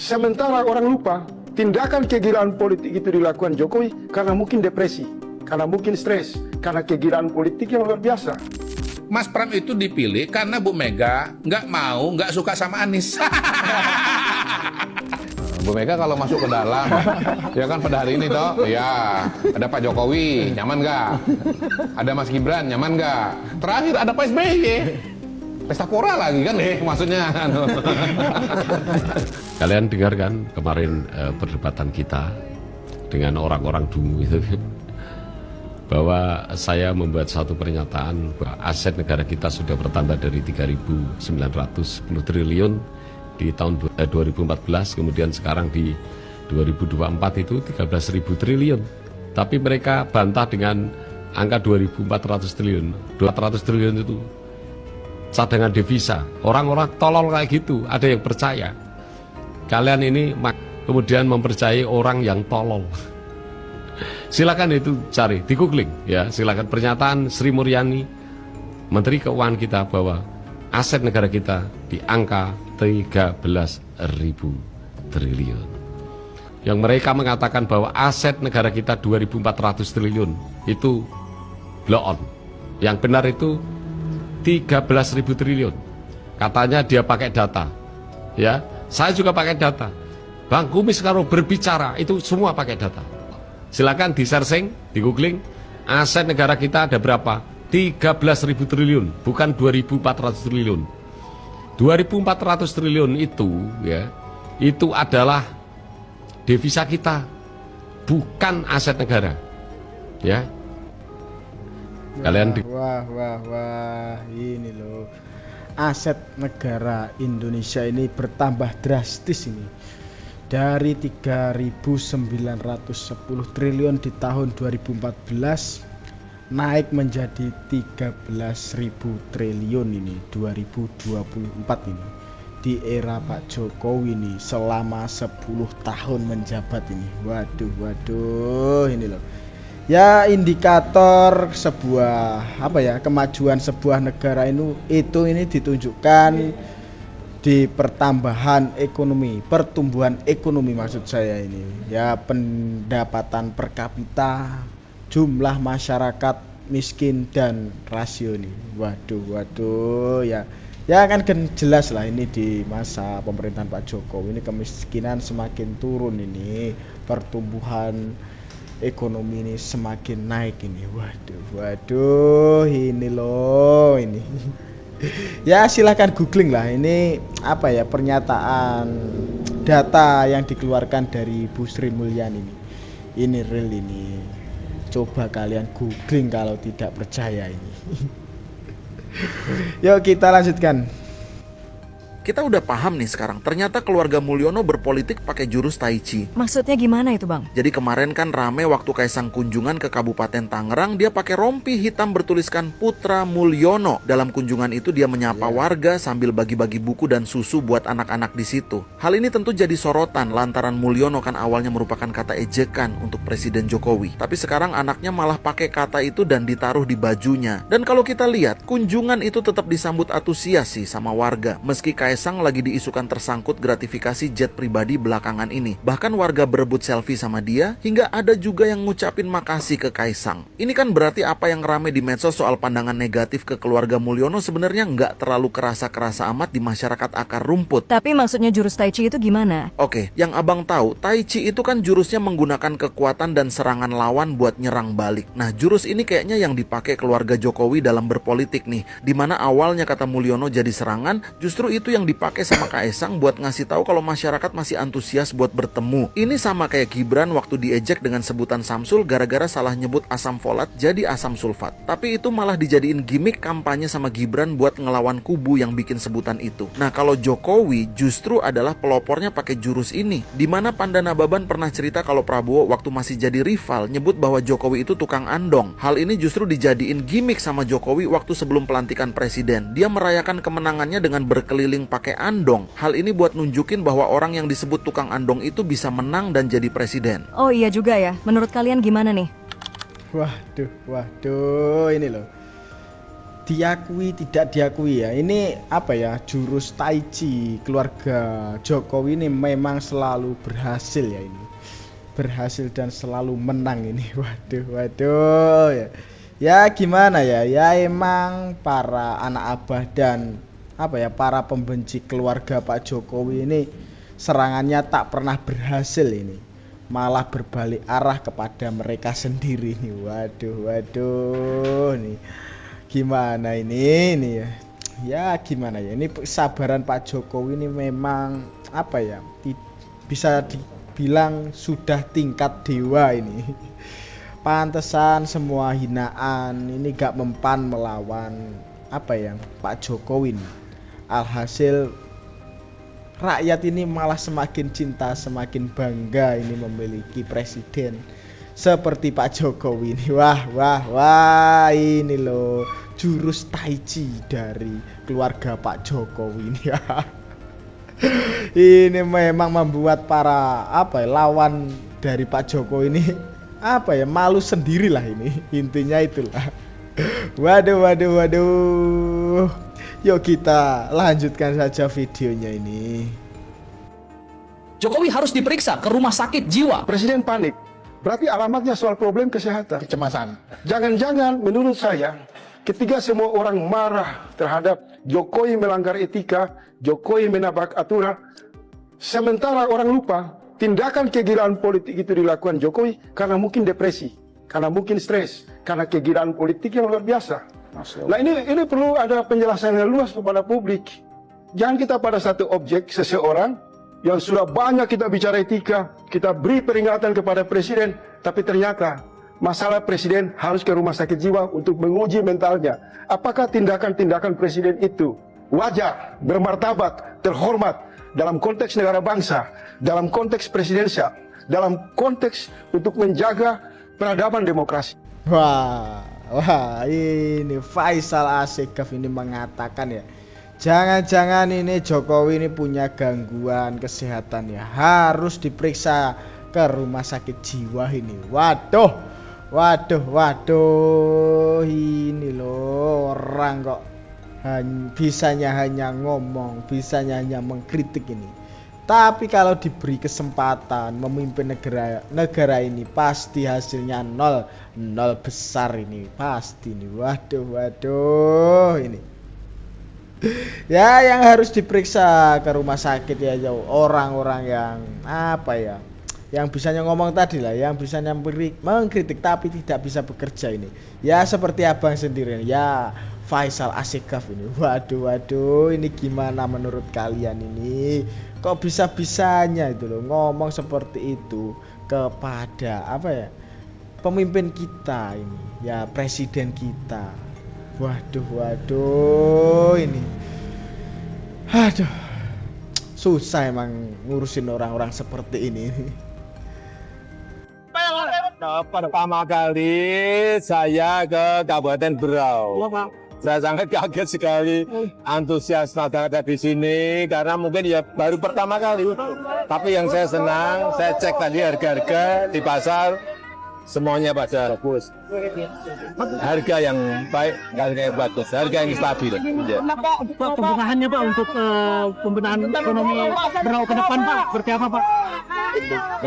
Sementara orang lupa, tindakan kegilaan politik itu dilakukan Jokowi karena mungkin depresi, karena mungkin stres, karena kegilaan politik yang luar biasa. Mas Pram itu dipilih karena Bu Mega nggak suka sama Anies. Bu Mega kalau masuk ke dalam, ya kan pada hari ini toh, ya ada Pak Jokowi, nyaman nggak? Ada Mas Gibran, nyaman nggak? Terakhir ada Pak SBY, pesta pora lagi kan maksudnya. Kalian dengar kan kemarin perdebatan kita dengan orang-orang dungu itu, bahwa saya membuat satu pernyataan bahwa aset negara kita sudah bertambah dari 3.910 triliun di tahun 2014, kemudian sekarang di 2024 itu 13.000 triliun. Tapi mereka bantah dengan angka 2.400 triliun. 200 triliun itu cadangan devisa. Orang-orang tolol kayak gitu, ada yang percaya. Kalian ini kemudian mempercayai orang yang tolol. Silakan itu cari di googling ya, silakan pernyataan Sri Mulyani, Menteri Keuangan kita, bahwa aset negara kita di angka 13.000 triliun. Yang mereka mengatakan bahwa aset negara kita 2.400 triliun itu blow on. Yang benar itu 13.000 triliun. Katanya dia pakai data. Ya, saya juga pakai data. Bang Kumis kalau berbicara itu semua pakai data. Silakan di searching, di googling, aset negara kita ada berapa? 13.000 triliun, bukan 2.400 triliun. 2.400 triliun itu ya, itu adalah devisa kita, bukan aset negara. Ya. Kalian wah, ini loh. Aset negara Indonesia ini bertambah drastis ini. Dari 3.910 triliun di tahun 2014 naik menjadi 13.000 triliun ini 2024 ini di era Pak Jokowi ini selama 10 tahun menjabat ini. Waduh ini loh. Ya indikator sebuah kemajuan sebuah negara ini ditunjukkan di pertambahan ekonomi, pertumbuhan ekonomi maksud saya ini. Ya pendapatan per kapita, jumlah masyarakat miskin dan rasio ini. Waduh ya. Ya kan jelas lah ini di masa pemerintahan Pak Jokowi ini kemiskinan semakin turun ini, pertumbuhan ekonomi ini semakin naik ini. Waduh ini loh ini. Ya silahkan googling lah, ini pernyataan data yang dikeluarkan dari Bu Sri Mulyani ini real ini. Coba kalian googling kalau tidak percaya ini. Yuk kita lanjutkan. Kita udah paham nih sekarang, ternyata keluarga Mulyono berpolitik pakai jurus Tai Chi. Maksudnya gimana itu bang? Jadi kemarin kan rame waktu Kaisang kunjungan ke Kabupaten Tangerang, dia pakai rompi hitam bertuliskan Putra Mulyono. Dalam kunjungan itu dia menyapa warga sambil bagi-bagi buku dan susu buat anak-anak di situ. Hal ini tentu jadi sorotan lantaran Mulyono kan awalnya merupakan kata ejekan untuk Presiden Jokowi. Tapi sekarang anaknya malah pakai kata itu dan ditaruh di bajunya. Dan kalau kita lihat, kunjungan itu tetap disambut antusias sih sama warga. Meski Kaisang lagi diisukan tersangkut gratifikasi jet pribadi belakangan ini. Bahkan warga berebut selfie sama dia, hingga ada juga yang ngucapin makasih ke Kaisang. Ini kan berarti apa yang rame di medsos soal pandangan negatif ke keluarga Mulyono sebenarnya nggak terlalu kerasa-kerasa amat di masyarakat akar rumput. Tapi maksudnya jurus Tai Chi itu gimana? Oke, yang abang tahu, Tai Chi itu kan jurusnya menggunakan kekuatan dan serangan lawan buat nyerang balik. Nah, jurus ini kayaknya yang dipakai keluarga Jokowi dalam berpolitik nih, dimana awalnya kata Mulyono jadi serangan, justru itu yang dipakai sama Kaisang buat ngasih tahu kalau masyarakat masih antusias buat bertemu. Ini sama kayak Gibran waktu diejek dengan sebutan Samsul gara-gara salah nyebut asam folat jadi asam sulfat. Tapi itu malah dijadiin gimmick kampanye sama Gibran buat ngelawan kubu yang bikin sebutan itu. Nah, kalau Jokowi justru adalah pelopornya pakai jurus ini, dimana Pandana Baban pernah cerita kalau Prabowo waktu masih jadi rival nyebut bahwa Jokowi itu tukang andong. Hal ini justru dijadiin gimmick sama Jokowi waktu sebelum pelantikan presiden. Dia merayakan kemenangannya dengan berkeliling pakai andong. Hal ini buat nunjukin bahwa orang yang disebut tukang andong itu bisa menang dan jadi presiden. Oh iya juga ya. Menurut kalian gimana nih? Waduh ini loh. diakui tidak diakui ya, ini apa ya, jurus tai chi keluarga Jokowi ini memang selalu berhasil ya, ini berhasil dan selalu menang ini. Waduh ya. Ya gimana ya, ya emang para anak abah dan apa ya, para pembenci keluarga Pak Jokowi ini serangannya tak pernah berhasil ini, malah berbalik arah kepada mereka sendiri nih. Waduh nih. Gimana ini ya? Ya gimana ya? Ini kesabaran Pak Jokowi ini memang apa ya? Bisa dibilang sudah tingkat dewa ini. Pantesan semua hinaan ini gak mempan melawan apa ya, Pak Jokowi ini. Alhasil rakyat ini malah semakin cinta, semakin bangga ini memiliki presiden seperti Pak Jokowi ini. Wah ini loh jurus tai chi dari keluarga Pak Jokowi ini. Ini memang membuat para apa ya, lawan dari Pak Jokowi ini apa ya, malu sendiri lah ini, intinya itulah. Waduh. Yuk kita lanjutkan saja videonya ini. Jokowi harus diperiksa ke rumah sakit jiwa. Presiden panik. Berarti alamatnya soal problem kesehatan. Kecemasan. Jangan-jangan menurut saya, ketika semua orang marah terhadap Jokowi melanggar etika, Jokowi menabrak aturan, sementara orang lupa tindakan kegilaan politik itu dilakukan Jokowi karena mungkin depresi, karena mungkin stres, karena kegilaan politik yang luar biasa. Nah ini perlu ada penjelasan yang luas kepada publik. Jangan kita pada satu objek seseorang yang sudah banyak kita bicara etika, kita beri peringatan kepada presiden, tapi ternyata masalah presiden harus ke rumah sakit jiwa untuk menguji mentalnya. Apakah tindakan-tindakan presiden itu wajar, bermartabat, terhormat dalam konteks negara bangsa, dalam konteks presidensial, dalam konteks untuk menjaga peradaban demokrasi. Wah ini Faisal Asegaf ini mengatakan ya, jangan-jangan ini Jokowi ini punya gangguan kesehatan ya, harus diperiksa ke rumah sakit jiwa ini. Waduh, ini loh orang kok bisanya hanya ngomong, bisanya hanya mengkritik ini. Tapi kalau diberi kesempatan memimpin negara ini pasti hasilnya nol besar ini, pasti nih. Waduh ini. Ya yang harus diperiksa ke rumah sakit ya orang-orang yang apa ya, yang bisanya ngomong tadi lah, yang bisanya mengkritik tapi tidak bisa bekerja ini. Ya seperti abang sendiri ya, Faisal Asegaf ini. Waduh, ini gimana menurut kalian ini? Kok bisa-bisanya itu loh ngomong seperti itu kepada apa ya, pemimpin kita ini, ya presiden kita. Waduh ini. Aduh. Susah emang ngurusin orang-orang seperti ini. Pertama kali saya ke Kabupaten Berau. Saya sangat kaget sekali, antusias masyarakat di sini karena mungkin ya baru pertama kali. Tapi yang saya senang, saya cek tadi harga-harga di pasar semuanya pada bagus. Harga yang baik, harga yang bagus, harga yang stabil. Pak, pembenahannya Pak untuk pembenahan ekonomi Berau ke depan Pak, seperti apa Pak?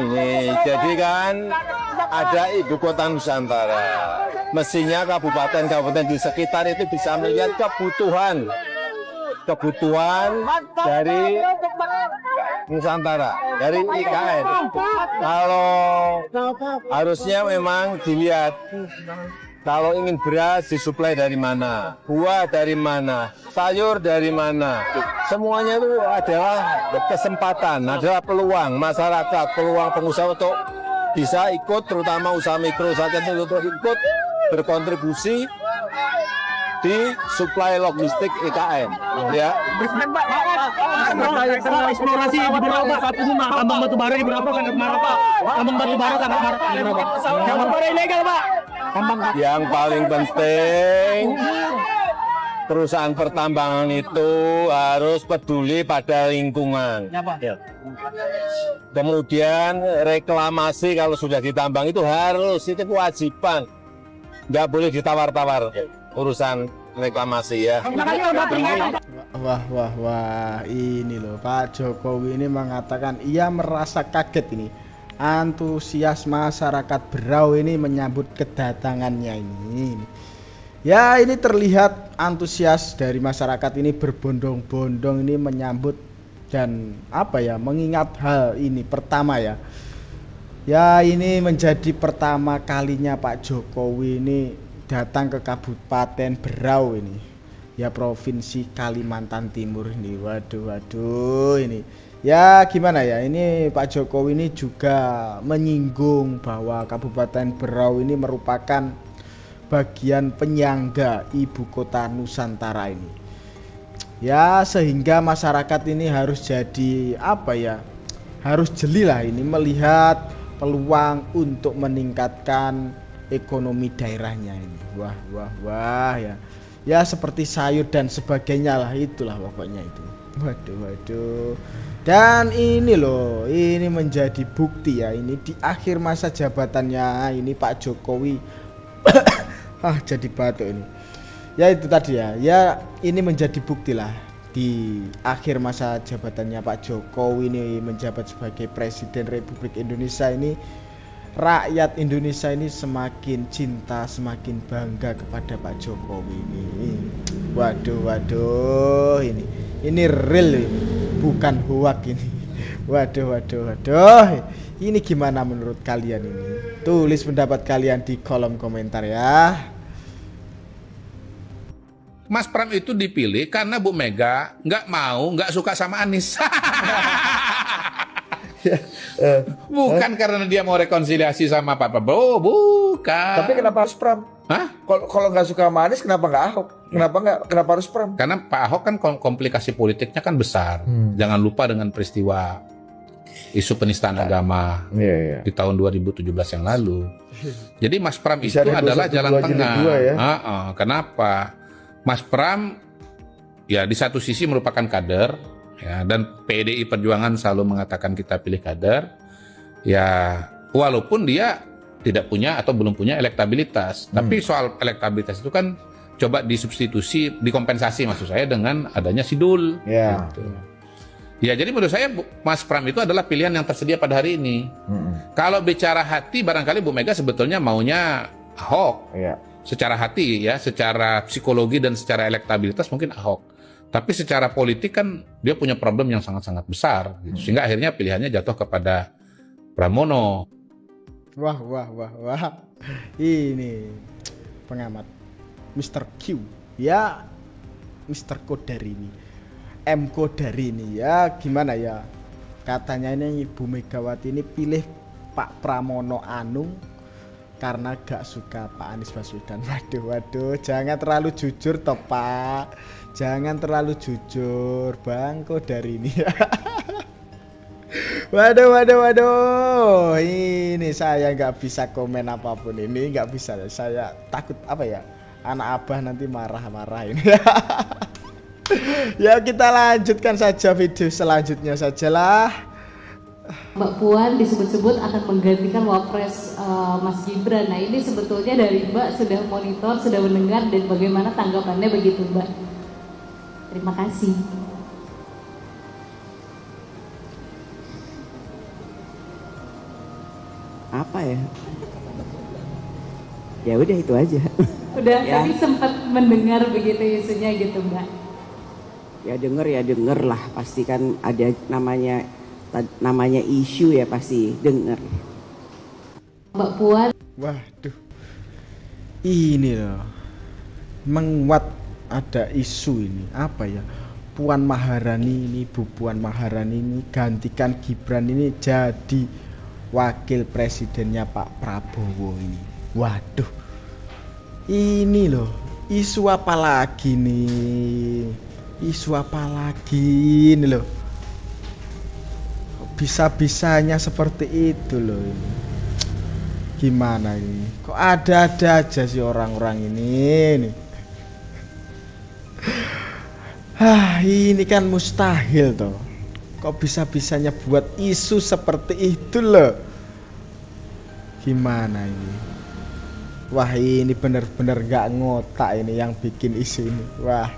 Ini jadi kan ada ibu kota Nusantara. Mestinya kabupaten-kabupaten di sekitar itu bisa melihat kebutuhan dari Nusantara, dari IKN. Kalau harusnya memang dilihat, kalau ingin beras disuplai dari mana, buah dari mana, sayur dari mana. Semuanya itu adalah kesempatan, adalah peluang masyarakat, peluang pengusaha untuk bisa ikut, terutama usaha mikro usaha kecil untuk ikut berkontribusi di suplai logistik IKN, ya. Pak, eksplorasi di Berau Pak, tambang batu bara di Berau kan kemana Pak? Tambang batu bara kan kemana Pak? Tambang bara ilegal Pak. Yang paling penting, perusahaan pertambangan itu harus peduli pada lingkungan. Kemudian reklamasi kalau sudah ditambang itu harus, itu kewajiban. Nggak boleh ditawar-tawar urusan reklamasi ya. Wah, ini loh Pak Jokowi ini mengatakan ia merasa kaget ini. Antusias masyarakat Berau ini menyambut kedatangannya ini. Ya, ini terlihat antusias dari masyarakat ini berbondong-bondong ini menyambut dan mengingat hal ini pertama ya. Ya, ini menjadi pertama kalinya Pak Jokowi ini datang ke Kabupaten Berau ini. Ya, Provinsi Kalimantan Timur ini. Waduh ini. Ya, gimana ya? Ini Pak Jokowi ini juga menyinggung bahwa Kabupaten Berau ini merupakan bagian penyangga ibu kota Nusantara ini. Ya, sehingga masyarakat ini harus jadi harus jeli lah ini melihat peluang untuk meningkatkan ekonomi daerahnya ini. Wah ya. Ya, seperti sayur dan sebagainya lah, itulah pokoknya itu. Waduh. Dan ini loh, ini menjadi bukti ya, ini di akhir masa jabatannya ini Pak Jokowi jadi batuk ini. Ya, itu tadi ya. Ya, ini menjadi bukti lah di akhir masa jabatannya Pak Jokowi ini menjabat sebagai Presiden Republik Indonesia ini, rakyat Indonesia ini semakin cinta, semakin bangga kepada Pak Jokowi ini. Waduh ini real ini, bukan hoak ini. Waduh. Ini gimana menurut kalian ini? Tulis pendapat kalian di kolom komentar ya. Mas Pram itu dipilih karena Bu Mega nggak suka sama Anies. Bukan karena dia mau rekonsiliasi sama Pak Prabowo, bukan. Tapi kenapa harus Pram? Hah? Kalau nggak suka sama Anies, kenapa nggak Ahok? Kenapa harus Pram? Karena Pak Ahok kan komplikasi politiknya kan besar. Jangan lupa dengan peristiwa isu penistaan agama di tahun 2017 yang lalu. Jadi Mas Pram itu adalah jalan tengah. Ya? Kenapa? Mas Pram ya di satu sisi merupakan kader ya, dan PDI Perjuangan selalu mengatakan kita pilih kader ya, walaupun dia tidak punya atau belum punya elektabilitas. Tapi soal elektabilitas itu kan coba disubstitusi, dikompensasi maksud saya dengan adanya Sidul. Gitu. Ya, jadi menurut saya Mas Pram itu adalah pilihan yang tersedia pada hari ini. Kalau bicara hati, barangkali Bu Mega sebetulnya maunya Ahok. Secara hati ya, secara psikologi dan secara elektabilitas mungkin Ahok. Tapi secara politik kan dia punya problem yang sangat-sangat besar. Gitu. Sehingga akhirnya pilihannya jatuh kepada Pramono. Wah. Ini pengamat Mr. Q. Ya, Mr. Kodarini. M Kodarini ya, gimana ya? Katanya ini Ibu Megawati ini pilih Pak Pramono Anung karena gak suka Pak Anies Baswedan. Waduh, jangan terlalu jujur toh Pak. Jangan terlalu jujur, Bang Kodarini. Waduh. Ini saya nggak bisa komen apapun ini, nggak bisa. Saya takut anak abah nanti marah-marah ini. Ya, kita lanjutkan saja video selanjutnya sajalah. Mbak Puan disebut-sebut akan menggantikan Wapres Mas Gibran. Nah, ini sebetulnya dari Mbak sudah monitor, sudah mendengar, dan bagaimana tanggapannya begitu Mbak? Terima kasih. Apa ya? Ya udah itu aja. Udah ya. Tadi sempat mendengar begitu isunya gitu Mbak? Ya denger lah, pasti kan ada namanya isu ya, pasti denger. Mbak Puan. Waduh, ini loh menguat ada isu ini Puan Maharani ini, Bu Puan Maharani ini gantikan Gibran ini jadi wakil presidennya Pak Prabowo ini. Waduh, ini loh isu apa lagi nih? Isu apa lagi ini loh? Bisa-bisanya seperti itu loh ini. Gimana ini? Kok ada-ada aja sih orang-orang ini? Ini kan mustahil toh. Kok bisa-bisanya buat isu seperti itu loh? Gimana ini? Wah ini bener-bener gak ngotak ini yang bikin isu ini. Wah,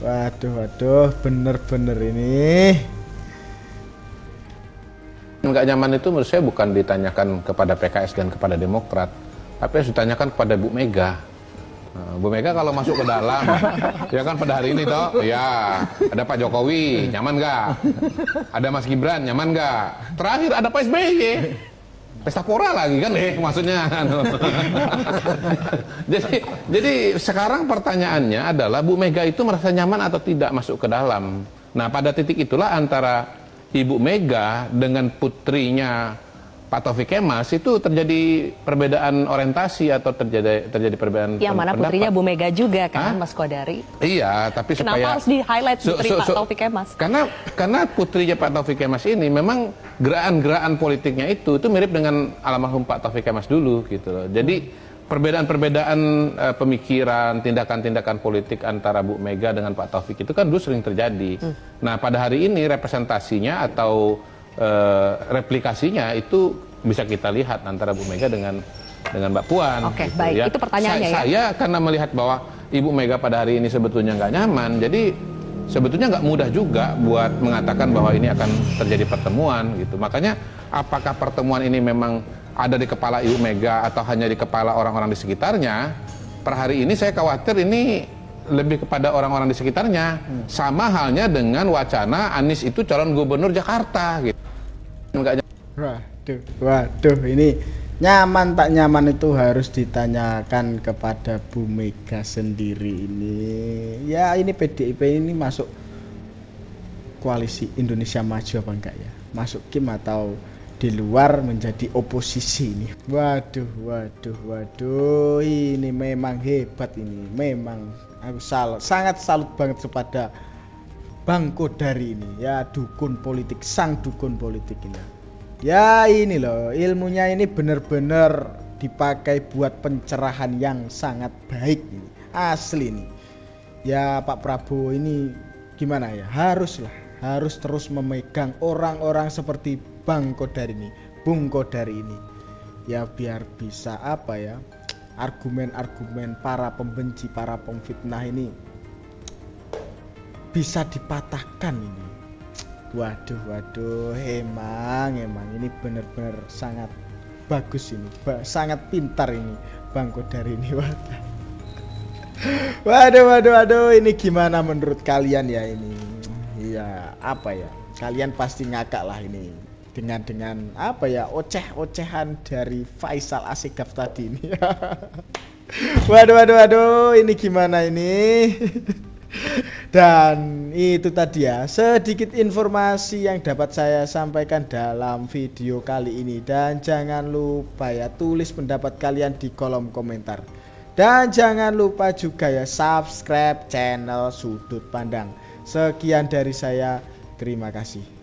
waduh, bener-bener ini. Nggak nyaman itu menurut saya bukan ditanyakan kepada PKS dan kepada Demokrat, tapi harus ditanyakan kepada Bu Mega. Nah, Bu Mega kalau masuk ke dalam, ya kan pada hari ini toh, ya ada Pak Jokowi, nyaman nggak? Ada Mas Gibran, nyaman nggak? Terakhir ada Pak SBY, pesta pora lagi kan, maksudnya. jadi sekarang pertanyaannya adalah Bu Mega itu merasa nyaman atau tidak masuk ke dalam. Nah pada titik itulah antara Ibu Mega dengan putrinya Pak Taufik Kemas itu terjadi perbedaan orientasi atau terjadi perbedaan yang mana pendapat. putrinya Bu Mega juga kan, Mas Kodari? Iya, tapi kenapa supaya harus di-highlight putri Pak Taufik Kemas? Karena putrinya Pak Taufik Kemas ini memang gerakan-gerakan politiknya itu mirip dengan almarhum Pak Taufik Kemas dulu gitu loh. Jadi perbedaan-perbedaan pemikiran, tindakan-tindakan politik antara Bu Mega dengan Pak Taufik itu kan dulu sering terjadi. Nah, pada hari ini representasinya atau replikasinya itu bisa kita lihat antara Bu Mega dengan Mbak Puan. Oke, gitu, baik. ya. Itu pertanyaannya ya. Saya karena melihat bahwa Ibu Mega pada hari ini sebetulnya nggak nyaman, jadi sebetulnya nggak mudah juga buat mengatakan bahwa ini akan terjadi pertemuan gitu. Makanya apakah pertemuan ini memang ada di kepala Ibu Mega atau hanya di kepala orang-orang di sekitarnya? Per hari ini saya khawatir ini lebih kepada orang-orang di sekitarnya. Sama halnya dengan wacana Anies itu calon gubernur Jakarta gitu. Waduh, ini nyaman tak nyaman itu harus ditanyakan kepada Bu Mega sendiri ini. Ya ini PDIP ini masuk koalisi Indonesia Maju apa enggak ya? Masuk Kim atau di luar menjadi oposisi ini. Waduh, ini memang hebat ini. Memang aku sangat salut banget kepada Bang Kodari ini. Ya dukun politik, sang dukun politik ini. Ya ini loh, ilmunya ini benar-benar dipakai buat pencerahan yang sangat baik ini. Asli nih. Ya Pak Prabowo ini gimana ya? Harus terus memegang orang-orang seperti Bang Kodari ini, Bung Kodari ini. Ya biar bisa argumen-argumen para pembenci, para pemfitnah ini bisa dipatahkan ini. Waduh, emang ini benar-benar sangat bagus ini, sangat pintar ini Bang Kodari ini. Waduh, ini gimana menurut kalian ya ini? Iya, kalian pasti ngakak lah ini dengan oceh-ocehan dari Faisal Asegaf tadi ini. Waduh, ini gimana ini? Dan itu tadi ya sedikit informasi yang dapat saya sampaikan dalam video kali ini. Dan jangan lupa ya tulis pendapat kalian di kolom komentar. Dan jangan lupa juga ya subscribe channel Sudut Pandang. Sekian dari saya, terima kasih.